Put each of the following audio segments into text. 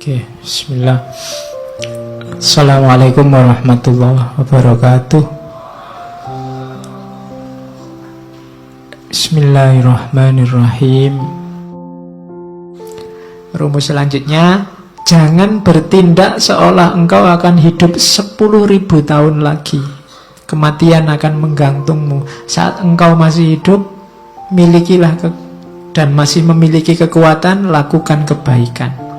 Oke, bismillah. Assalamualaikum warahmatullahi wabarakatuh. Bismillahirrahmanirrahim. Rumus selanjutnya, jangan bertindak seolah engkau akan hidup 10.000 tahun lagi. Kematian akan menggantungmu. Saat engkau masih hidup, milikilah dan masih memiliki kekuatan, lakukan kebaikan.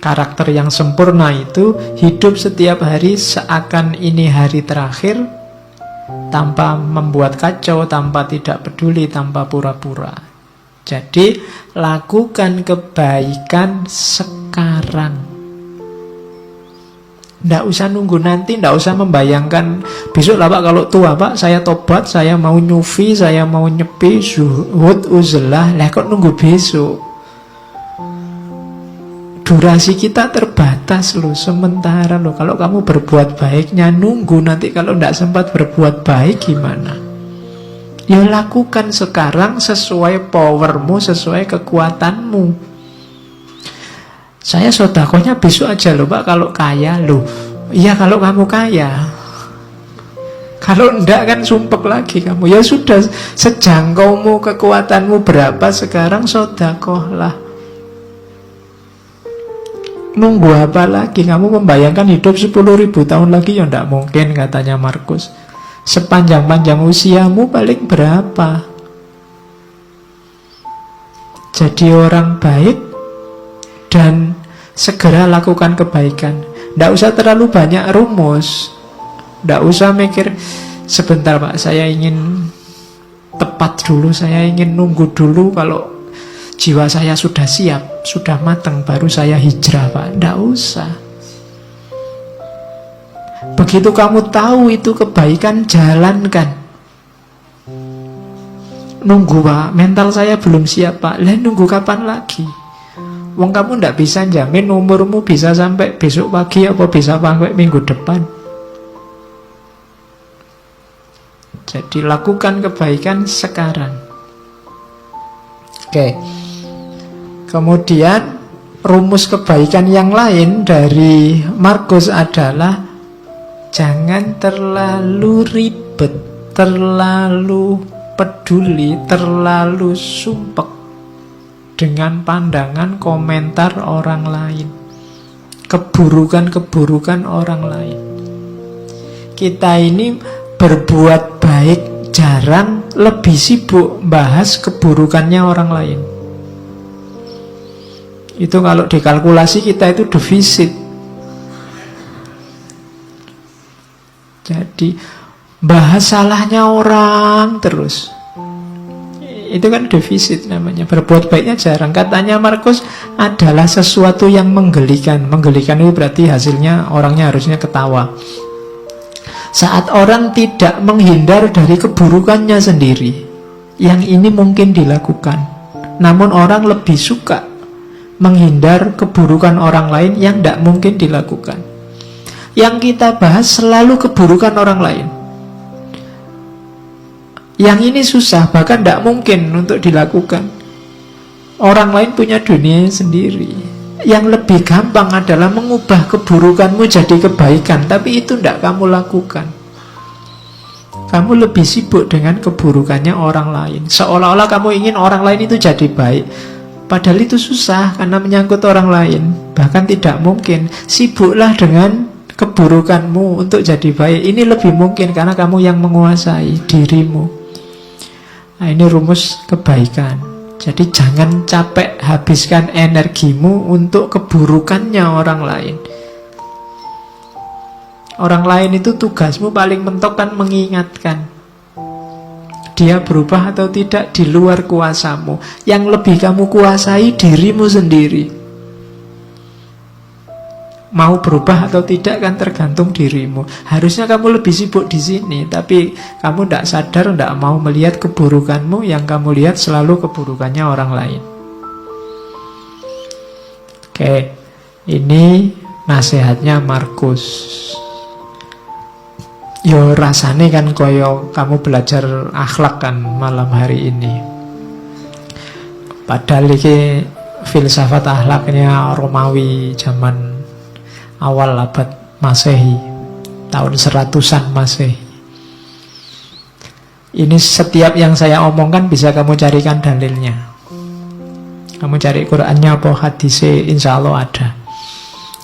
Karakter yang sempurna itu hidup setiap hari seakan ini hari terakhir, tanpa membuat kacau, tanpa tidak peduli, tanpa pura-pura. Jadi lakukan kebaikan sekarang. Tidak usah nunggu nanti, tidak usah membayangkan besok lah Pak, kalau tua Pak saya tobat, saya mau nyufi, saya mau nyepi, zuhud, uzlah. Lah kok nunggu besok? Durasi kita terbatas loh, sementara loh. Kalau kamu berbuat baiknya nunggu nanti kalau tidak sempat berbuat baik gimana? Ya lakukan sekarang sesuai powermu, sesuai kekuatanmu. Saya sedekahnya besok aja loh Pak kalau kaya loh. Iya kalau kamu kaya. Kalau enggak kan sumpek lagi kamu. Ya sudah, sejangkaumu, kekuatanmu berapa sekarang, sedekahlah. Nunggu apa lagi? Kamu membayangkan hidup 10.000 tahun lagi? Ya tidak mungkin, katanya Markus. Sepanjang-panjang usiamu paling berapa? Jadi orang baik dan segera lakukan kebaikan. Tidak usah terlalu banyak rumus. Tidak usah mikir, sebentar Pak, saya ingin tepat dulu, saya ingin nunggu dulu. Kalau jiwa saya sudah siap, sudah matang, baru saya hijrah Pak. Tidak usah. Begitu kamu tahu itu kebaikan, jalankan. Nunggu Pak, mental saya belum siap Pak. Lah nunggu kapan lagi? Wong kamu tidak bisa jamin umurmu bisa sampai besok pagi apa bisa sampai minggu depan. Jadi lakukan kebaikan sekarang. Oke. Kemudian rumus kebaikan yang lain dari Markus adalah jangan terlalu ribet, terlalu peduli, terlalu sumpek dengan pandangan komentar orang lain, keburukan-keburukan orang lain. Kita ini berbuat baik jarang, lebih sibuk bahas keburukannya orang lain. Itu kalau dikalkulasi kita itu defisit. Jadi bahas salahnya orang terus, itu kan defisit namanya. Berbuat baiknya jarang. Katanya Markus adalah sesuatu yang menggelikan. Menggelikan itu berarti hasilnya orangnya harusnya ketawa. Saat orang tidak menghindar dari keburukannya sendiri, yang ini mungkin dilakukan. Namun orang lebih suka menghindar keburukan orang lain yang tidak mungkin dilakukan. Yang kita bahas selalu keburukan orang lain. Yang ini susah, bahkan tidak mungkin untuk dilakukan. Orang lain punya dunia sendiri. Yang lebih gampang adalah mengubah keburukanmu jadi kebaikan. Tapi itu tidak kamu lakukan. Kamu lebih sibuk dengan keburukannya orang lain. Seolah-olah kamu ingin orang lain itu jadi baik. Padahal itu susah karena menyangkut orang lain. Bahkan tidak mungkin. Sibuklah dengan keburukanmu untuk jadi baik. Ini lebih mungkin karena kamu yang menguasai dirimu. Nah, ini rumus kebaikan. Jadi jangan capek habiskan energimu untuk keburukannya orang lain. Orang lain itu tugasmu paling mentok kan mengingatkan. Dia berubah atau tidak di luar kuasamu. Yang lebih kamu kuasai dirimu sendiri. Mau berubah atau tidak kan tergantung dirimu. Harusnya kamu lebih sibuk di sini, tapi kamu tidak sadar, tidak mau melihat keburukanmu. Yang kamu lihat selalu keburukannya orang lain. Oke, ini nasihatnya Markus. Yo rasane kan koyo kamu belajar akhlak kan malam hari ini. Padahal ini filsafat akhlaknya Romawi zaman awal abad Masehi, tahun 100-an Masehi. Ini setiap yang saya omongkan bisa kamu carikan dalilnya. Kamu cari Qur'annya apa hadisnya, insya Allah ada.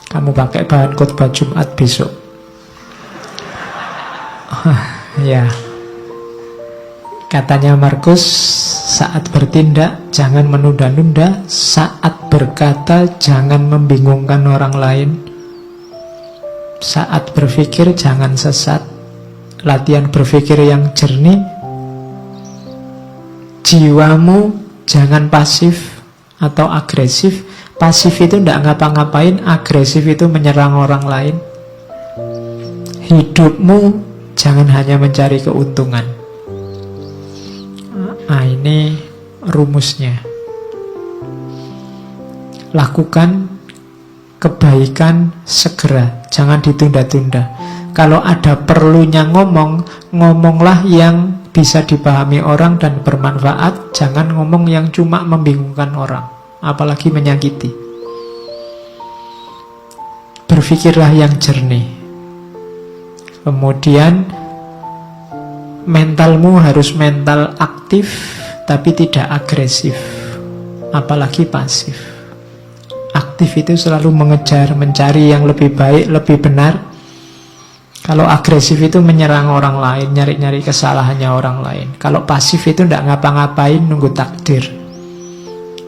Kamu pakai bahan khutbah Jumat besok. Ya. Katanya Markus, saat bertindak jangan menunda-nunda, saat berkata jangan membingungkan orang lain, saat berpikir jangan sesat, latihan berpikir yang jernih, jiwamu jangan pasif atau agresif. Pasif itu tidak ngapa-ngapain, agresif itu menyerang orang lain. Hidupmu jangan hanya mencari keuntungan. Nah, ini rumusnya. Lakukan kebaikan segera, jangan ditunda-tunda. Kalau ada perlunya ngomong, ngomonglah yang bisa dipahami orang dan bermanfaat. Jangan ngomong yang cuma membingungkan orang, apalagi menyakiti. Berpikirlah yang jernih. Kemudian mentalmu harus mental aktif, tapi tidak agresif, apalagi pasif. Aktif itu selalu mengejar, mencari yang lebih baik, lebih benar. Kalau agresif itu menyerang orang lain, nyari-nyari kesalahannya orang lain. Kalau pasif itu tidak ngapa-ngapain, nunggu takdir.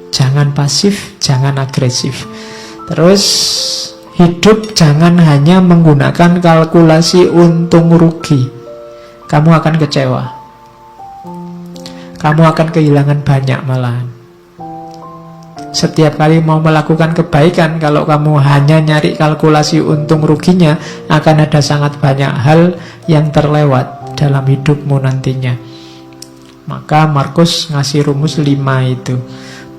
Jangan pasif, jangan agresif. Terus hidup jangan hanya menggunakan kalkulasi untung rugi. Kamu akan kecewa. Kamu akan kehilangan banyak malahan. Setiap kali mau melakukan kebaikan, kalau kamu hanya nyari kalkulasi untung ruginya, akan ada sangat banyak hal yang terlewat dalam hidupmu nantinya. Maka Markus ngasih rumus 5 itu.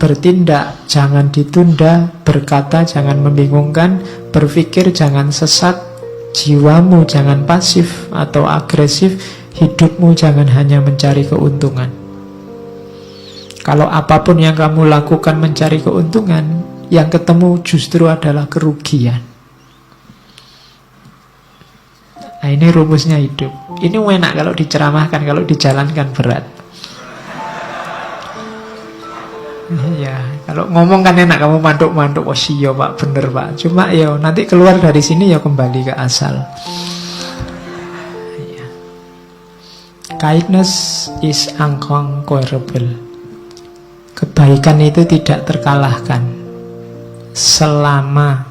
Bertindak jangan ditunda, berkata jangan membingungkan, berpikir jangan sesat, jiwamu jangan pasif atau agresif, hidupmu jangan hanya mencari keuntungan. Kalau apapun yang kamu lakukan mencari keuntungan, yang ketemu justru adalah kerugian. Nah, ini rumusnya hidup. Ini enak kalau diceramahkan, kalau dijalankan berat. Ya, kalau ngomong kan enak, kamu mantuk-mantuk, oh iya pak, bener pak. Cuma ya nanti keluar dari sini ya kembali ke asal. Kindness is unconquerable. Kebaikan itu tidak terkalahkan selama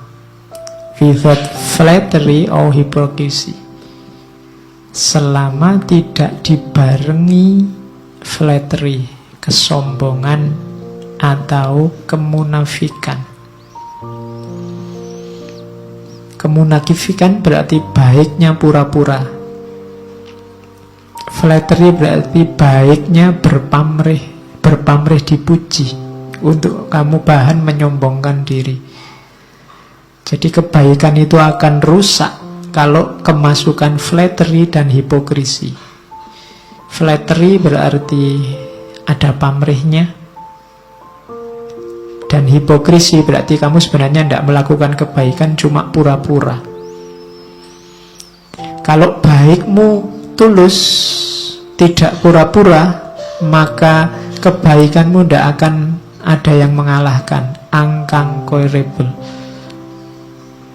without flattery or hypocrisy. Selama tidak dibarengi flattery, kesombongan atau kemunafikan. Kemunafikan berarti baiknya pura-pura. Flattery berarti baiknya berpamrih dipuji, untuk kamu bahan menyombongkan diri. Jadi kebaikan itu akan rusak kalau kemasukan flattery dan hipokrisi. Flattery berarti ada pamrihnya, dan hipokrisi berarti kamu sebenarnya tidak melakukan kebaikan, cuma pura-pura. Kalau baikmu tulus, tidak pura-pura, maka kebaikanmu tidak akan ada yang mengalahkan. Unconquerable.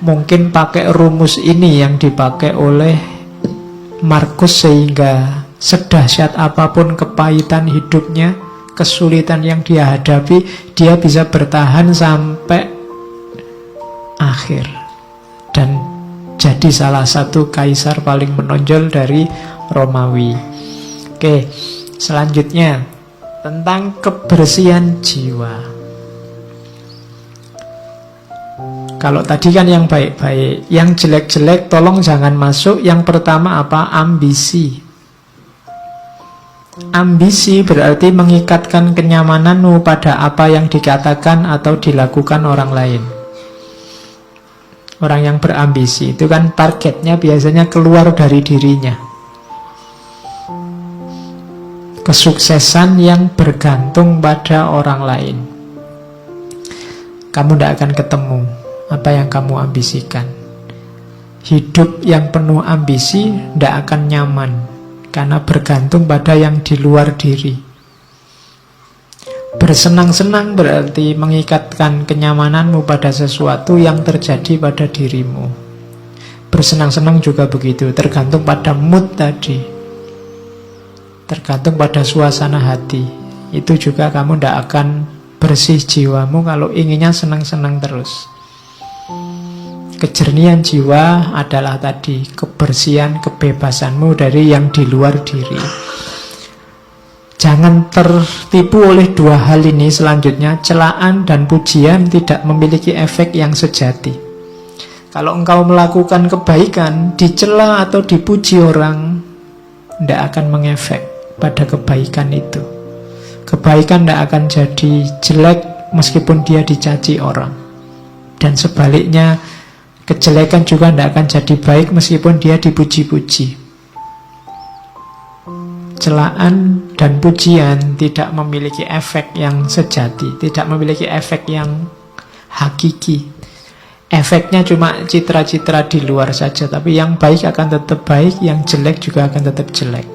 Mungkin pakai rumus ini yang dipakai oleh Markus, sehingga sedahsyat apapun kepahitan hidupnya, kesulitan yang dia hadapi, dia bisa bertahan sampai akhir dan jadi salah satu kaisar paling menonjol dari Romawi. Oke, selanjutnya tentang kebersihan jiwa. Kalau tadi kan yang baik-baik, yang jelek-jelek tolong jangan masuk. Yang pertama apa? Ambisi. Ambisi berarti mengikatkan kenyamananmu pada apa yang dikatakan atau dilakukan orang lain. Orang yang berambisi itu kan targetnya biasanya keluar dari dirinya. Kesuksesan yang bergantung pada orang lain. kamu tidak akan ketemu apa yang kamu ambisikan. Hidup yang penuh ambisi tidak akan nyaman, karena bergantung pada yang di luar diri. Bersenang-senang berarti mengikatkan kenyamananmu pada sesuatu yang terjadi pada dirimu. Bersenang-senang juga begitu, tergantung pada mood tadi, tergantung pada suasana hati. Itu juga kamu tidak akan bersih jiwamu kalau inginnya senang-senang terus. Kejernihan jiwa adalah tadi kebersihan, kebebasanmu dari yang di luar diri. Jangan tertipu oleh dua hal ini selanjutnya. Celaan dan pujian tidak memiliki efek yang sejati. Kalau engkau melakukan kebaikan, dicela atau dipuji orang, tidak akan mengefek pada kebaikan itu. Kebaikan tidak akan jadi jelek meskipun dia dicaci orang. Dan sebaliknya, kejelekan juga tidak akan jadi baik meskipun dia dipuji-puji. Celaan dan pujian tidak memiliki efek yang sejati, tidak memiliki efek yang hakiki. Efeknya cuma citra-citra di luar saja, tapi yang baik akan tetap baik, yang jelek juga akan tetap jelek.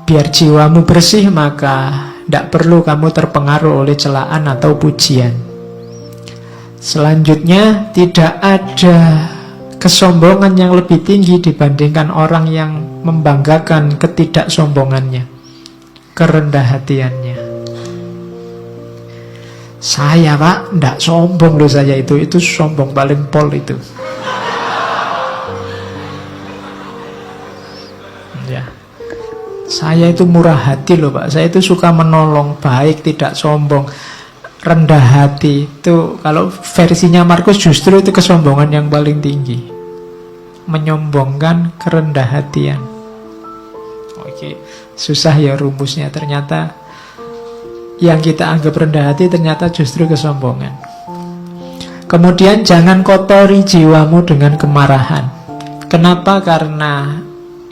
Biar jiwamu bersih, maka tidak perlu kamu terpengaruh oleh celaan atau pujian. Selanjutnya, tidak ada kesombongan yang lebih tinggi dibandingkan orang yang membanggakan ketidaksombongannya, kerendah hatiannya. Saya pak, tidak sombong loh saya itu sombong paling pol itu. Ya, saya itu murah hati loh pak, saya itu suka menolong, baik, tidak sombong. Rendah hati itu kalau versinya Markus justru itu kesombongan yang paling tinggi, menyombongkan kerendah hatian. Oke, susah ya rumusnya. Ternyata yang kita anggap rendah hati ternyata justru kesombongan. Kemudian jangan kotori jiwamu dengan kemarahan. Kenapa? Karena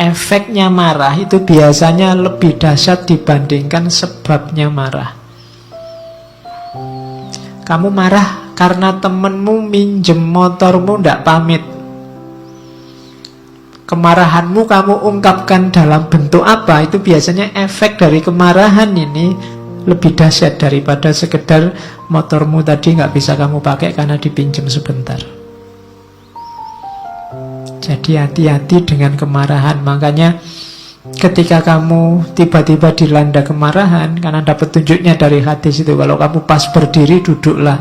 efeknya marah itu biasanya lebih dahsyat dibandingkan sebabnya marah. Kamu marah karena temenmu minjem motormu tidak pamit. Kemarahanmu kamu ungkapkan dalam bentuk apa? Itu biasanya efek dari kemarahan ini lebih dahsyat daripada sekedar motormu tadi nggak bisa kamu pakai karena dipinjam sebentar. Jadi hati-hati dengan kemarahan. Makanya ketika kamu tiba-tiba dilanda kemarahan, karena dapat tunjuknya dari hadis itu, kalau kamu pas berdiri duduklah,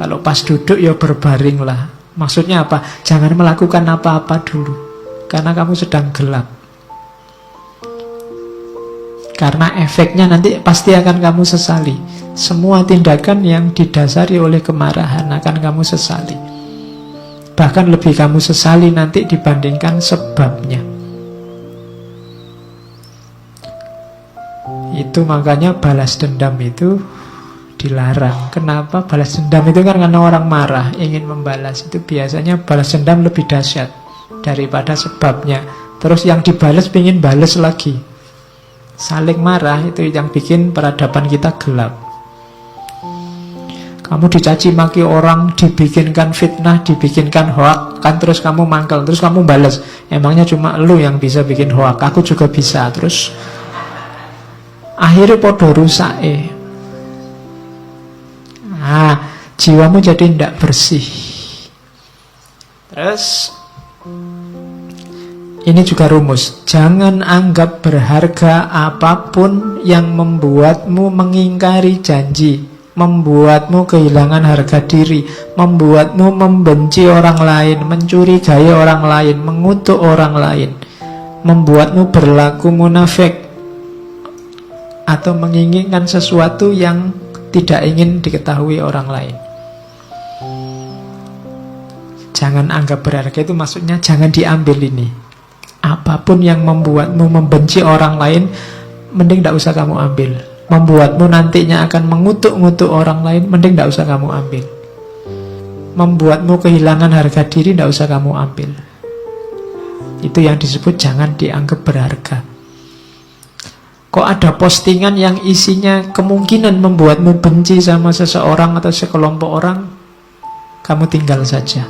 kalau pas duduk ya berbaringlah. Maksudnya apa? Jangan melakukan apa-apa dulu, karena kamu sedang gelap. Karena efeknya nanti pasti akan kamu sesali. Semua tindakan yang didasari oleh kemarahan akan kamu sesali. Bahkan lebih kamu sesali nanti dibandingkan sebabnya. Itu makanya balas dendam itu dilarang. Kenapa? Balas dendam itu kan karena orang marah, ingin membalas. Itu biasanya balas dendam lebih dahsyat daripada sebabnya. Terus yang dibalas ingin balas lagi. Saling marah itu yang bikin peradaban kita gelap. Kamu dicaci maki orang, dibikinkan fitnah, dibikinkan hoak, kan terus kamu mangkel, terus kamu balas. Emangnya cuma lu yang bisa bikin hoak, aku juga bisa. Terus akhirnya podo rusak. Jiwamu jadi tidak bersih. Terus ini juga rumus. Jangan anggap berharga apapun yang membuatmu mengingkari janji, membuatmu kehilangan harga diri, membuatmu membenci orang lain, mencurigai orang lain, mengutuk orang lain, membuatmu berlaku munafik, atau menginginkan sesuatu yang tidak ingin diketahui orang lain. Jangan anggap berharga itu maksudnya jangan diambil ini. Apapun yang membuatmu membenci orang lain, mending tidak usah kamu ambil. Membuatmu nantinya akan mengutuk-ngutuk orang lain, mending tidak usah kamu ambil. Membuatmu kehilangan harga diri, tidak usah kamu ambil. Itu yang disebut jangan dianggap berharga. Kok ada postingan yang isinya kemungkinan membuatmu benci sama seseorang atau sekelompok orang, kamu tinggal saja.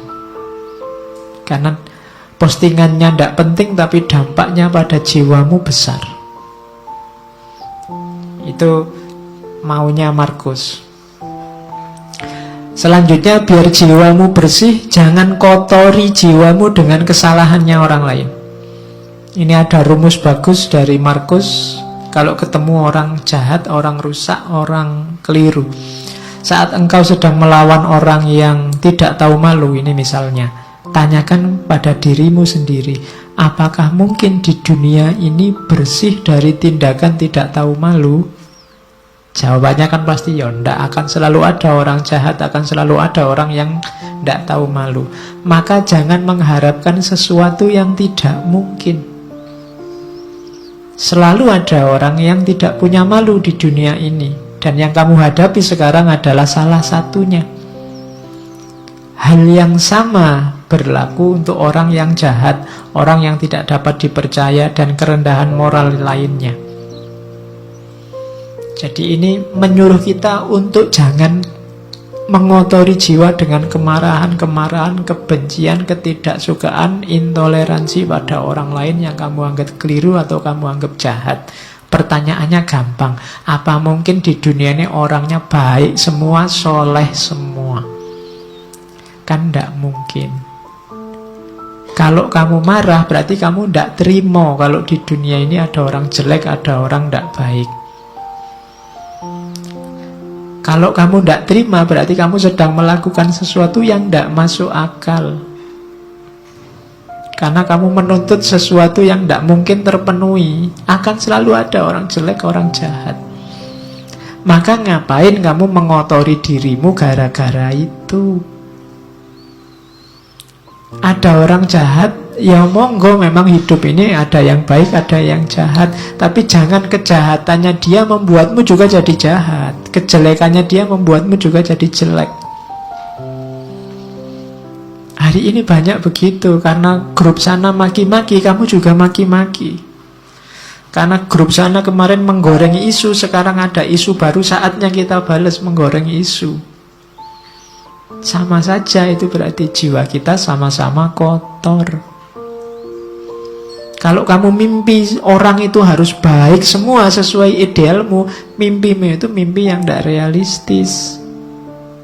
Karena postingannya tidak penting, tapi dampaknya pada jiwamu besar. Itu maunya Markus. Selanjutnya, biar jiwamu bersih, jangan kotori jiwamu dengan kesalahannya orang lain. Ini ada rumus bagus dari Markus. Kalau ketemu orang jahat, orang rusak, orang keliru, saat engkau sedang melawan orang yang tidak tahu malu, ini misalnya, tanyakan pada dirimu sendiri, apakah mungkin di dunia ini bersih dari tindakan tidak tahu malu? Jawabannya kan pasti ya, ndak. Akan selalu ada orang jahat, akan selalu ada orang yang ndak tahu malu. Maka jangan mengharapkan sesuatu yang tidak mungkin. Selalu ada orang yang tidak punya malu di dunia ini, dan yang kamu hadapi sekarang adalah salah satunya. Hal yang sama berlaku untuk orang yang jahat, orang yang tidak dapat dipercaya, dan kerendahan moral lainnya. Jadi ini menyuruh kita untuk jangan mengotori jiwa dengan kemarahan, kebencian, ketidaksukaan, intoleransi pada orang lain yang kamu anggap keliru atau kamu anggap jahat. Pertanyaannya gampang, apa mungkin di dunia ini orangnya baik semua, soleh semua? Kan tidak mungkin. Kalau kamu marah, berarti kamu tidak terima kalau di dunia ini ada orang jelek, ada orang tidak baik. Kalau kamu tidak terima, berarti kamu sedang melakukan sesuatu yang tidak masuk akal. Karena kamu menuntut sesuatu yang tidak mungkin terpenuhi. Akan selalu ada orang jelek, orang jahat. Maka ngapain kamu mengotori dirimu gara-gara itu? Ada orang jahat, ya monggo, memang hidup ini ada yang baik, ada yang jahat. Tapi jangan kejahatannya dia membuatmu juga jadi jahat, kejelekannya dia membuatmu juga jadi jelek. Hari ini banyak begitu. Karena grup sana maki-maki, kamu juga maki-maki. Karena grup sana kemarin menggoreng isu, sekarang ada isu baru, saatnya kita balas menggoreng isu. Sama saja, itu berarti jiwa kita sama-sama kotor. Kalau kamu mimpi orang itu harus baik semua sesuai idealmu, mimpimu itu mimpi yang tidak realistis.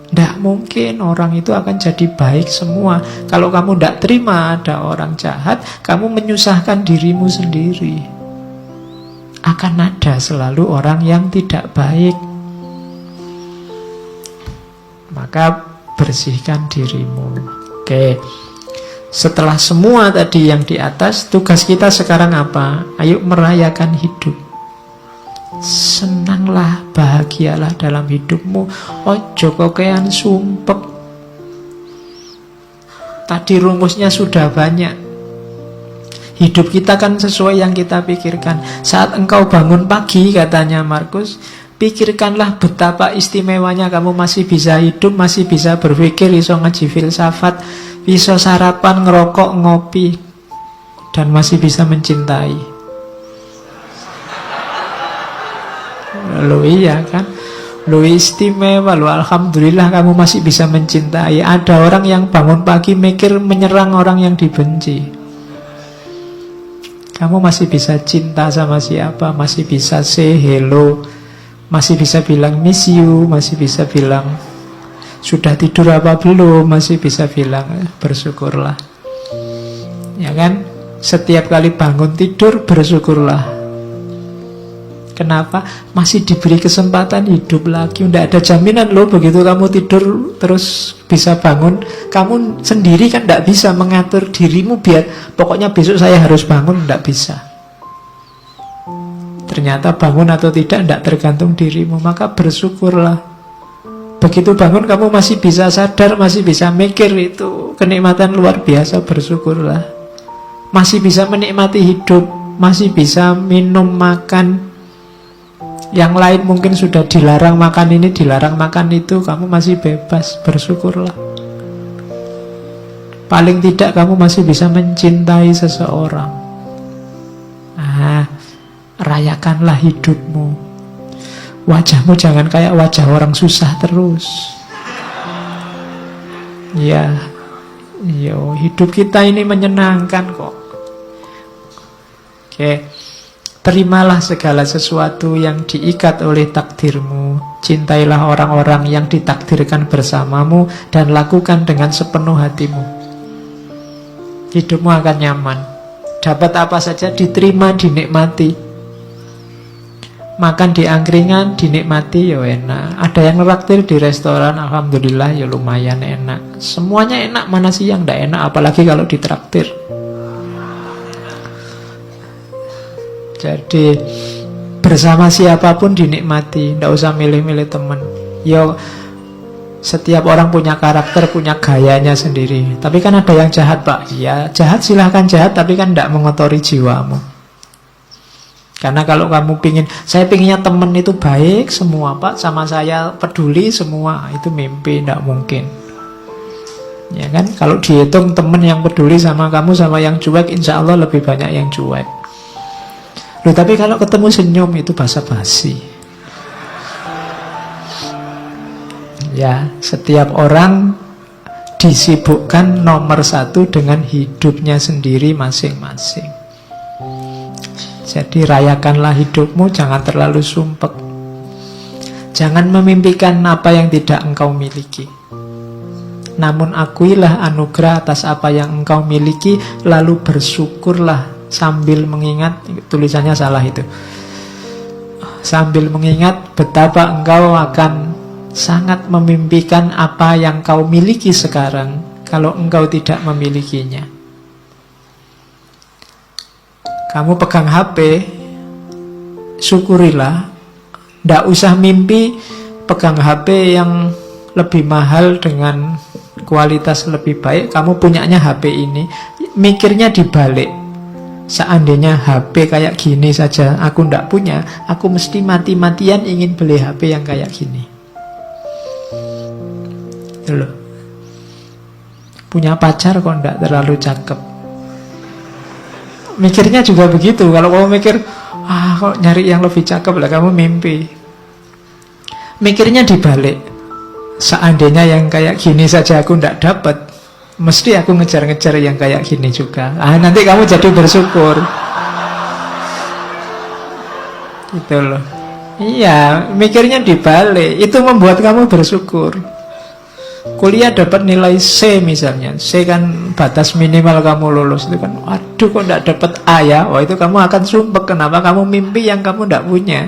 Tidak mungkin orang itu akan jadi baik semua. Kalau kamu tidak terima ada orang jahat, kamu menyusahkan dirimu sendiri. Akan ada selalu orang yang tidak baik. Maka bersihkan dirimu. Oke. Setelah semua tadi yang di atas, tugas kita sekarang apa? Ayo merayakan hidup. Senanglah, bahagialah dalam hidupmu. Ojo kokean sumpek. Tadi rumusnya sudah banyak. Hidup kita kan sesuai yang kita pikirkan. Saat engkau bangun pagi, katanya Markus, pikirkanlah betapa istimewanya kamu masih bisa hidup, masih bisa berpikir, iso ngaji filsafat, bisa sarapan, ngerokok, ngopi, dan masih bisa mencintai. Lo iya kan? Lo istimewa, lo alhamdulillah kamu masih bisa mencintai. Ada orang yang bangun pagi mikir menyerang orang yang dibenci. Kamu masih bisa cinta sama siapa, masih bisa say hello, masih bisa bilang miss you, masih bisa bilang sudah tidur apa belum, masih bisa bilang bersyukurlah. Ya kan? Setiap kali bangun tidur bersyukurlah. Kenapa? Masih diberi kesempatan hidup lagi. Tidak ada jaminan loh begitu kamu tidur terus bisa bangun. Kamu sendiri kan tidak bisa mengatur dirimu biar pokoknya besok saya harus bangun. Tidak bisa. Ternyata bangun atau tidak tergantung dirimu. Maka bersyukurlah. Begitu bangun kamu masih bisa sadar, masih bisa mikir, itu kenikmatan luar biasa. Bersyukurlah. Masih bisa menikmati hidup, masih bisa minum, makan. Yang lain mungkin sudah dilarang makan ini, dilarang makan itu, kamu masih bebas, bersyukurlah. Paling tidak kamu masih bisa mencintai seseorang. Rayakanlah hidupmu. Wajahmu jangan kayak wajah orang susah terus. Ya, hidup kita ini menyenangkan kok. Oke, terimalah segala sesuatu yang diikat oleh takdirmu. Cintailah orang-orang yang ditakdirkan bersamamu dan lakukan dengan sepenuh hatimu. Hidupmu akan nyaman. Dapat apa saja diterima, dinikmati. Makan di angkringan dinikmati ya enak. Ada yang neraktir di restoran, alhamdulillah ya lumayan enak. Semuanya enak, mana sih yang tidak enak, apalagi kalau ditraktir. Jadi bersama siapapun dinikmati, tidak usah milih-milih teman. Yo, setiap orang punya karakter, punya gayanya sendiri. Tapi kan ada yang jahat, Pak. Ya jahat, silahkan jahat, tapi kan tidak mengotori jiwamu. Karena kalau kamu saya pinginnya teman itu baik semua, Pak, sama saya peduli semua, itu mimpi, tidak mungkin. Ya kan, kalau dihitung teman yang peduli sama kamu sama yang cuek, insya Allah lebih banyak yang cuek. Loh, tapi kalau ketemu senyum itu basa-basi. Ya, setiap orang disibukkan nomor satu dengan hidupnya sendiri masing-masing. Jadi rayakanlah hidupmu, jangan terlalu sumpek. Jangan memimpikan apa yang tidak engkau miliki. Namun akuilah anugerah atas apa yang engkau miliki, lalu bersyukurlah sambil mengingat, tulisannya salah itu. Sambil mengingat betapa engkau akan sangat memimpikan apa yang kau miliki sekarang kalau engkau tidak memilikinya. Kamu pegang HP, syukurilah. Tidak usah mimpi pegang HP yang lebih mahal dengan kualitas lebih baik. Kamu punyanya HP ini, mikirnya dibalik. Seandainya HP kayak gini saja aku tidak punya, aku mesti mati-matian ingin beli HP yang kayak gini. Loh. Punya pacar kok tidak terlalu cakep. Mikirnya juga begitu. Kalau kamu mikir, kok nyari yang lebih cakep lah, kamu mimpi. Mikirnya dibalik. Seandainya yang kayak gini saja aku tidak dapat, mesti aku ngejar-ngejar yang kayak gini juga. Nanti kamu jadi bersyukur. Gitu loh. Iya, mikirnya dibalik. Itu membuat kamu bersyukur. Kuliah dapat nilai C misalnya, C kan batas minimal kamu lulus. Itu kan, aduh kok tidak dapat A ya. Itu kamu akan sumpek. Kenapa? Kamu mimpi yang kamu tidak punya.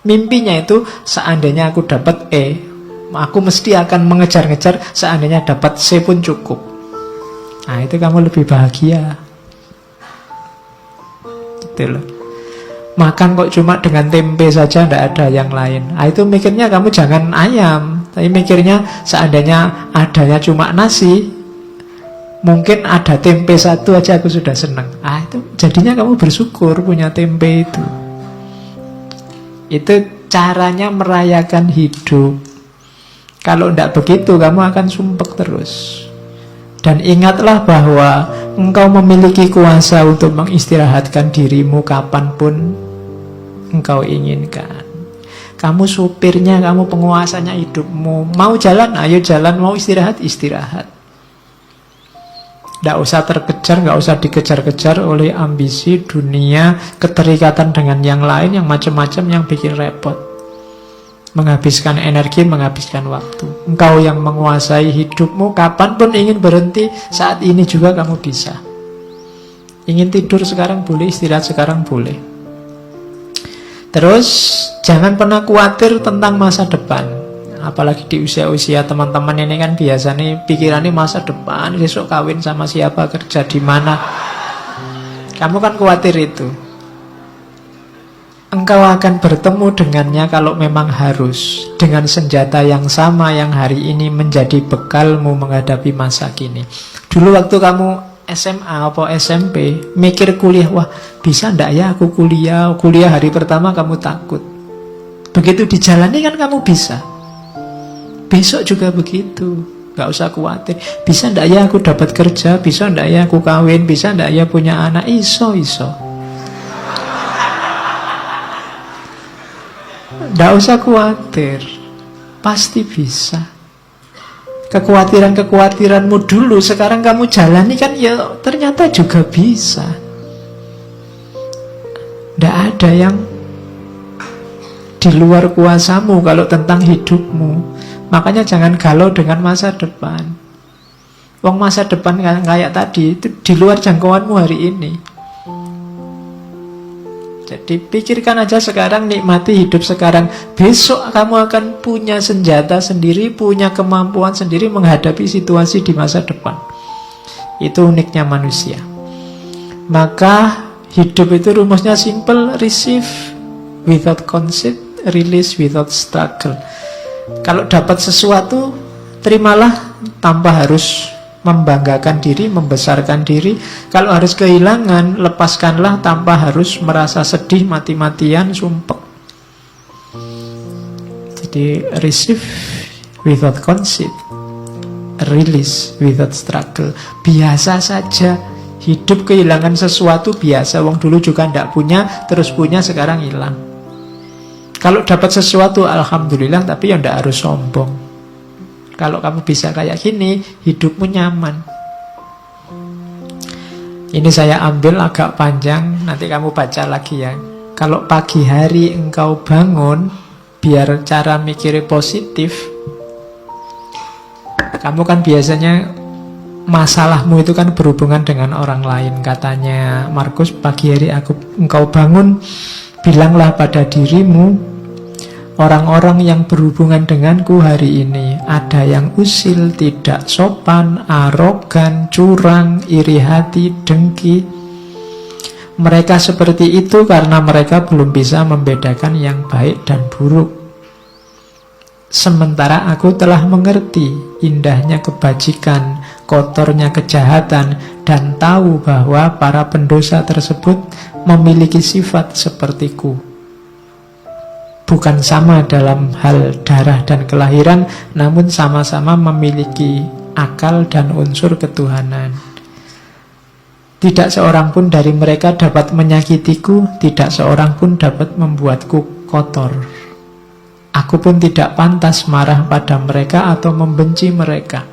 Mimpinya itu, seandainya aku dapat E, aku mesti akan mengejar-ngejar. Seandainya dapat C pun cukup. Itu kamu lebih bahagia. Gitu loh. Makan kok cuma dengan tempe saja, tidak ada yang lain. Itu mikirnya kamu jangan ayam, tapi mikirnya seandainya adanya cuma nasi, mungkin ada tempe satu aja aku sudah senang. Itu jadinya kamu bersyukur punya tempe itu. Itu caranya merayakan hidup. Kalau tidak begitu kamu akan sumpek terus. Dan ingatlah bahwa engkau memiliki kuasa untuk mengistirahatkan dirimu kapanpun engkau inginkan. Kamu supirnya, kamu penguasanya hidupmu. Mau jalan, ayo jalan. Mau istirahat, istirahat. Tidak usah terkejar, nggak usah dikejar-kejar oleh ambisi dunia, keterikatan dengan yang lain, yang macam-macam, yang bikin repot. Menghabiskan energi, menghabiskan waktu. Engkau yang menguasai hidupmu. Kapanpun ingin berhenti, saat ini juga kamu bisa. Ingin tidur sekarang boleh, istirahat sekarang boleh. Terus jangan pernah khawatir tentang masa depan. Apalagi di usia-usia teman-teman ini kan biasanya pikirannya masa depan, besok kawin sama siapa, kerja di mana. Kamu kan khawatir itu. Engkau akan bertemu dengannya kalau memang harus, dengan senjata yang sama yang hari ini menjadi bekalmu menghadapi masa kini. Dulu waktu kamu SMA atau SMP mikir kuliah, wah bisa ndak ya aku kuliah hari pertama kamu takut. Begitu dijalani kan kamu bisa. Besok juga begitu, gak usah khawatir. Bisa ndak ya aku dapat kerja, bisa ndak ya aku kawin, bisa ndak ya punya anak. Iso Tidak usah khawatir, pasti bisa. Kekhawatiran-kekhawatiranmu dulu sekarang kamu jalani kan, ya ternyata juga bisa. Tidak ada yang di luar kuasamu kalau tentang hidupmu. Makanya jangan galau dengan masa depan. Wong masa depan kayak tadi itu di luar jangkauanmu hari ini. Jadi pikirkan aja sekarang, nikmati hidup sekarang. Besok kamu akan punya senjata sendiri, punya kemampuan sendiri menghadapi situasi di masa depan. Itu uniknya manusia. Maka hidup itu rumusnya simple, receive without conceit, release without struggle. Kalau dapat sesuatu, terimalah tanpa harus membanggakan diri, membesarkan diri. Kalau harus kehilangan, lepaskanlah tanpa harus merasa sedih, mati-matian, sumpek. Jadi receive without conceit, release without struggle. Biasa saja. Hidup kehilangan sesuatu biasa. Wong dulu juga tidak punya, terus punya, sekarang hilang. Kalau dapat sesuatu, alhamdulillah, tapi ya tidak harus sombong. Kalau kamu bisa kayak gini, hidupmu nyaman. Ini saya ambil agak panjang, nanti kamu baca lagi ya. Kalau pagi hari engkau bangun, biar cara mikirnya positif. Kamu kan biasanya masalahmu itu kan berhubungan dengan orang lain. Katanya Markus, pagi hari engkau bangun, bilanglah pada dirimu, orang-orang yang berhubungan denganku hari ini, ada yang usil, tidak sopan, arogan, curang, iri hati, dengki. Mereka seperti itu karena mereka belum bisa membedakan yang baik dan buruk. Sementara aku telah mengerti indahnya kebajikan, kotornya kejahatan, dan tahu bahwa para pendosa tersebut memiliki sifat sepertiku. Bukan sama dalam hal darah dan kelahiran, namun sama-sama memiliki akal dan unsur ketuhanan. Tidak seorang pun dari mereka dapat menyakitiku, tidak seorang pun dapat membuatku kotor. Aku pun tidak pantas marah pada mereka atau membenci mereka.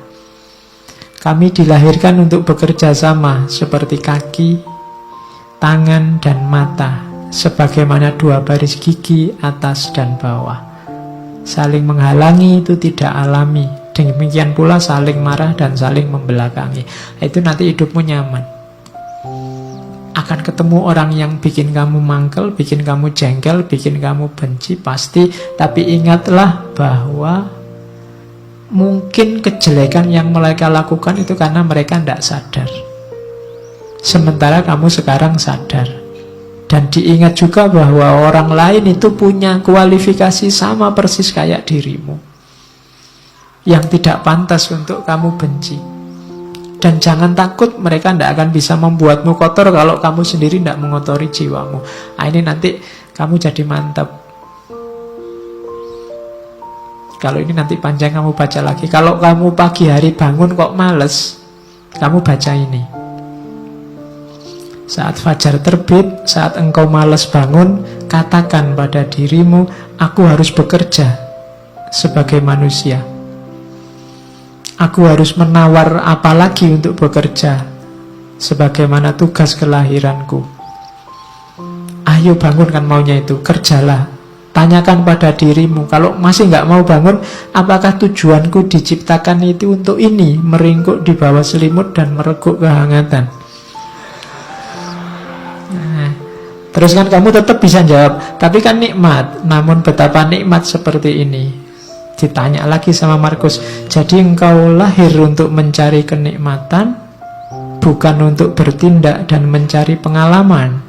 Kami dilahirkan untuk bekerja sama seperti kaki, tangan, dan mata, sebagaimana dua baris gigi atas dan bawah. Saling menghalangi itu tidak alami. Demikian pula saling marah dan saling membelakangi. Itu nanti hidupmu nyaman. Akan ketemu orang yang bikin kamu mangkel, bikin kamu jengkel, bikin kamu benci, pasti. Tapi ingatlah bahwa mungkin kejelekan yang mereka lakukan itu karena mereka tidak sadar. Sementara kamu sekarang sadar. Dan diingat juga bahwa orang lain itu punya kualifikasi sama persis kayak dirimu, yang tidak pantas untuk kamu benci. Dan jangan takut, mereka tidak akan bisa membuatmu kotor kalau kamu sendiri tidak mengotori jiwamu. Nah, ini nanti kamu jadi mantap. Kalau ini nanti panjang, kamu baca lagi. Kalau kamu pagi hari bangun kok males, kamu baca ini. Saat fajar terbit, saat engkau malas bangun, katakan pada dirimu, aku harus bekerja sebagai manusia. Aku harus menawar apa lagi untuk bekerja, sebagaimana tugas kelahiranku. Ayo bangun, kan maunya itu, kerjalah. Tanyakan pada dirimu, kalau masih nggak mau bangun, apakah tujuanku diciptakan itu untuk ini, meringkuk di bawah selimut dan mereguk kehangatan? Terus kan kamu tetap bisa jawab, tapi kan nikmat. Namun betapa nikmat seperti ini. Ditanya lagi sama Markus, jadi engkau lahir untuk mencari kenikmatan, bukan untuk bertindak dan mencari pengalaman.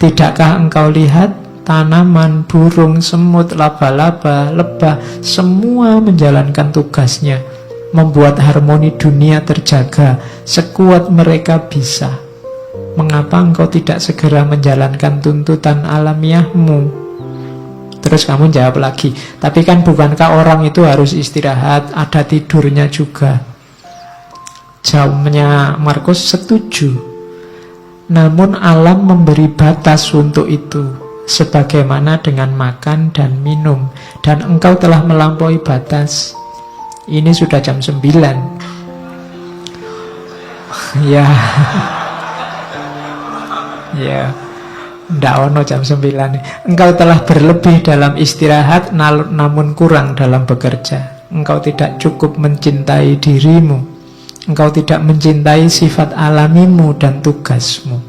Tidakkah engkau lihat tanaman, burung, semut, laba-laba, lebah, semua menjalankan tugasnya, membuat harmoni dunia terjaga sekuat mereka bisa. Mengapa engkau tidak segera menjalankan tuntutan alamiahmu? Terus kamu jawab lagi, tapi kan bukankah orang itu harus istirahat, ada tidurnya juga? Jawabnya Markus, setuju. Namun alam memberi batas untuk itu. sebagaimana dengan makan dan minum, dan engkau telah melampaui batas. Ini sudah jam 9. Ya. Ya. Ndak ono jam 9. Engkau telah berlebih dalam istirahat, namun kurang dalam bekerja. Engkau tidak cukup mencintai dirimu. Engkau tidak mencintai sifat alamimu dan tugasmu.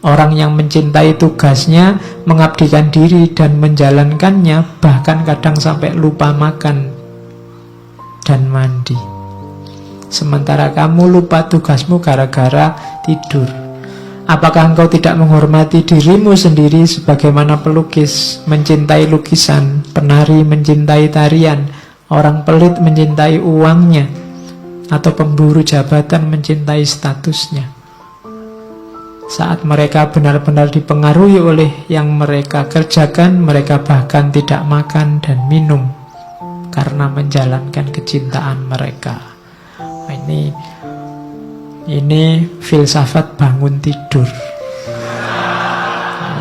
Orang yang mencintai tugasnya, mengabdikan diri dan menjalankannya, bahkan kadang sampai lupa makan dan mandi. Sementara kamu lupa tugasmu gara-gara tidur. Apakah engkau tidak menghormati dirimu sendiri sebagaimana pelukis mencintai lukisan, penari mencintai tarian, orang pelit mencintai uangnya, atau pemburu jabatan mencintai statusnya? Saat mereka benar-benar dipengaruhi oleh yang mereka kerjakan, mereka bahkan tidak makan dan minum karena menjalankan kecintaan mereka. Ini filsafat bangun tidur.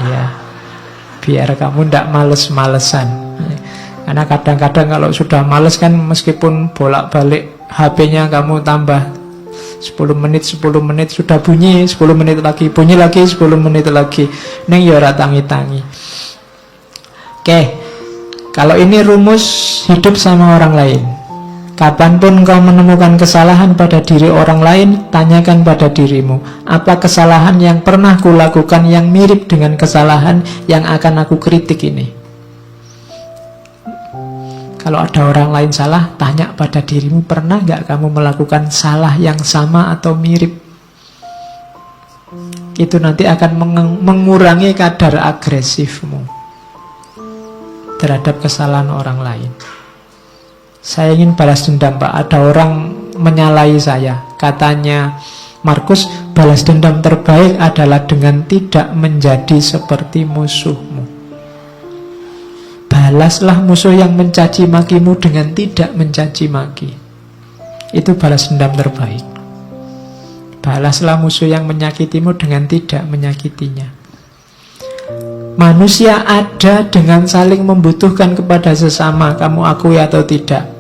Ya, biar kamu tidak males-malesan. Karena kadang-kadang kalau sudah males kan, meskipun bolak-balik HP-nya kamu tambah 10 menit sudah bunyi, 10 menit lagi bunyi lagi, 10 menit lagi. Neng ya ora tangi-tangi. Oke. Kalau ini rumus hidup sama orang lain. Kapanpun kau menemukan kesalahan pada diri orang lain, tanyakan pada dirimu, apa kesalahan yang pernah kulakukan yang mirip dengan kesalahan yang akan aku kritik ini? Kalau ada orang lain salah, tanya pada dirimu, pernah nggak kamu melakukan salah yang sama atau mirip? Itu nanti akan mengurangi kadar agresifmu terhadap kesalahan orang lain. Saya ingin balas dendam, Pak. Ada orang menyalahi saya. Katanya, Markus, balas dendam terbaik adalah dengan tidak menjadi seperti musuhmu. Balaslah musuh yang mencaci makimu dengan tidak mencaci maki. Itu balas dendam terbaik. Balaslah musuh yang menyakitimu dengan tidak menyakitinya. Manusia ada dengan saling membutuhkan kepada sesama, kamu akui atau tidak.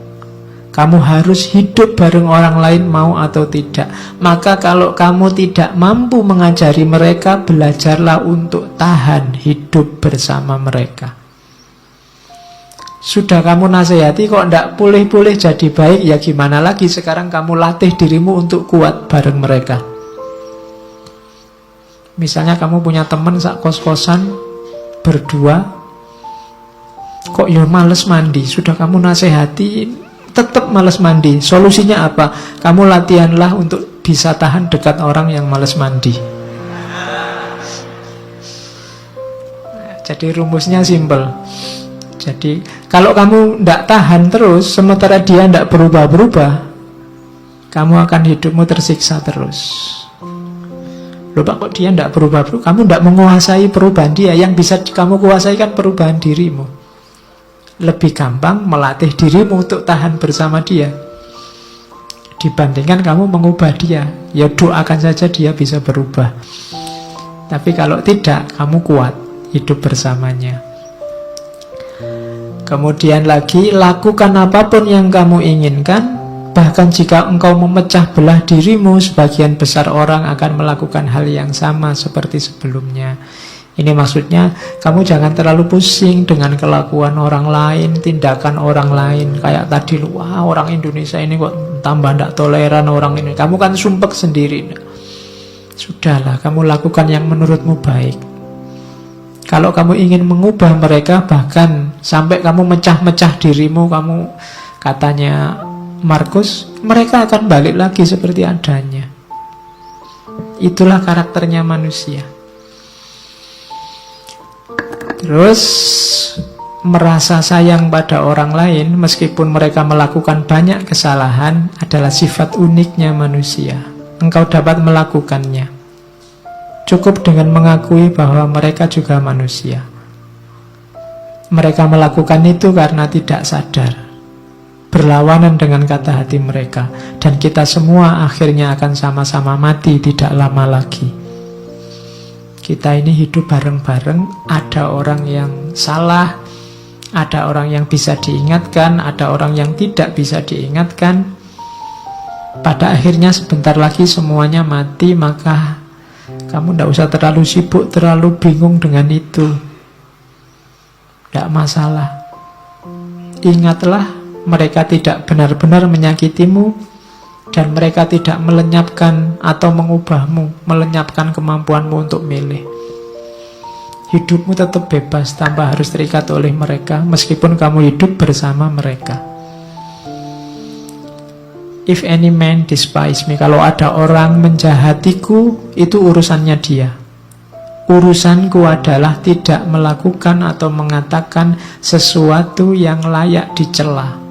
Kamu harus hidup bareng orang lain, mau atau tidak. Maka kalau kamu tidak mampu mengajari mereka, belajarlah untuk tahan hidup bersama mereka. Sudah kamu nasihati kok tidak pulih-pulih jadi baik, ya gimana lagi? Sekarang kamu latih dirimu untuk kuat bareng mereka. Misalnya kamu punya teman sak kos-kosan berdua, kok ya males mandi. Sudah kamu nasihati, tetap males mandi. Solusinya apa? Kamu latihanlah untuk bisa tahan dekat orang yang males mandi. Jadi rumusnya simple. Jadi kalau kamu tidak tahan terus, sementara dia tidak berubah-berubah, kamu akan hidupmu tersiksa terus. Loh Pak, kok dia tidak berubah-berubah? Kamu tidak menguasai perubahan dia. Yang bisa kamu kuasai kan perubahan dirimu. Lebih gampang melatih dirimu untuk tahan bersama dia dibandingkan kamu mengubah dia. Ya doakan saja dia bisa berubah. Tapi kalau tidak, kamu kuat hidup bersamanya. Kemudian lagi, lakukan apapun yang kamu inginkan. Bahkan jika engkau memecah belah dirimu, sebagian besar orang akan melakukan hal yang sama seperti sebelumnya. Ini maksudnya, kamu jangan terlalu pusing dengan kelakuan orang lain, tindakan orang lain. Kayak tadi, wah orang Indonesia ini kok tambah tidak toleran orang ini. Kamu kan sumpek sendiri. Sudahlah, kamu lakukan yang menurutmu baik. Kalau kamu ingin mengubah mereka, bahkan sampai kamu mecah-mecah dirimu, kamu katanya Markus, mereka akan balik lagi seperti adanya. Itulah karakternya manusia. Terus merasa sayang pada orang lain meskipun mereka melakukan banyak kesalahan adalah sifat uniknya manusia. Engkau dapat melakukannya. Cukup dengan mengakui bahwa mereka juga manusia. Mereka melakukan itu karena tidak sadar, berlawanan dengan kata hati mereka. Dan kita semua akhirnya akan sama-sama mati tidak lama lagi. Kita ini hidup bareng-bareng, ada orang yang salah, ada orang yang bisa diingatkan, ada orang yang tidak bisa diingatkan. Pada akhirnya sebentar lagi semuanya mati, maka kamu tidak usah terlalu sibuk, terlalu bingung dengan itu. Tidak masalah. Ingatlah, mereka tidak benar-benar menyakitimu, dan mereka tidak melenyapkan atau mengubahmu, melenyapkan kemampuanmu untuk milih. Hidupmu tetap bebas tanpa harus terikat oleh mereka, meskipun kamu hidup bersama mereka. If any man despise me, kalau ada orang menjahatiku, itu urusannya dia. Urusanku adalah tidak melakukan atau mengatakan sesuatu yang layak dicela.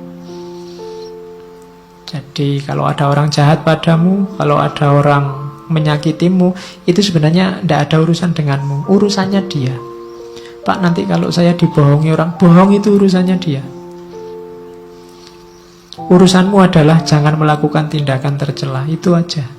Jadi kalau ada orang jahat padamu, kalau ada orang menyakitimu, itu sebenarnya tidak ada urusan denganmu, urusannya dia. Pak, nanti kalau saya dibohongi orang, bohong itu urusannya dia. Urusanmu adalah jangan melakukan tindakan tercela, itu aja.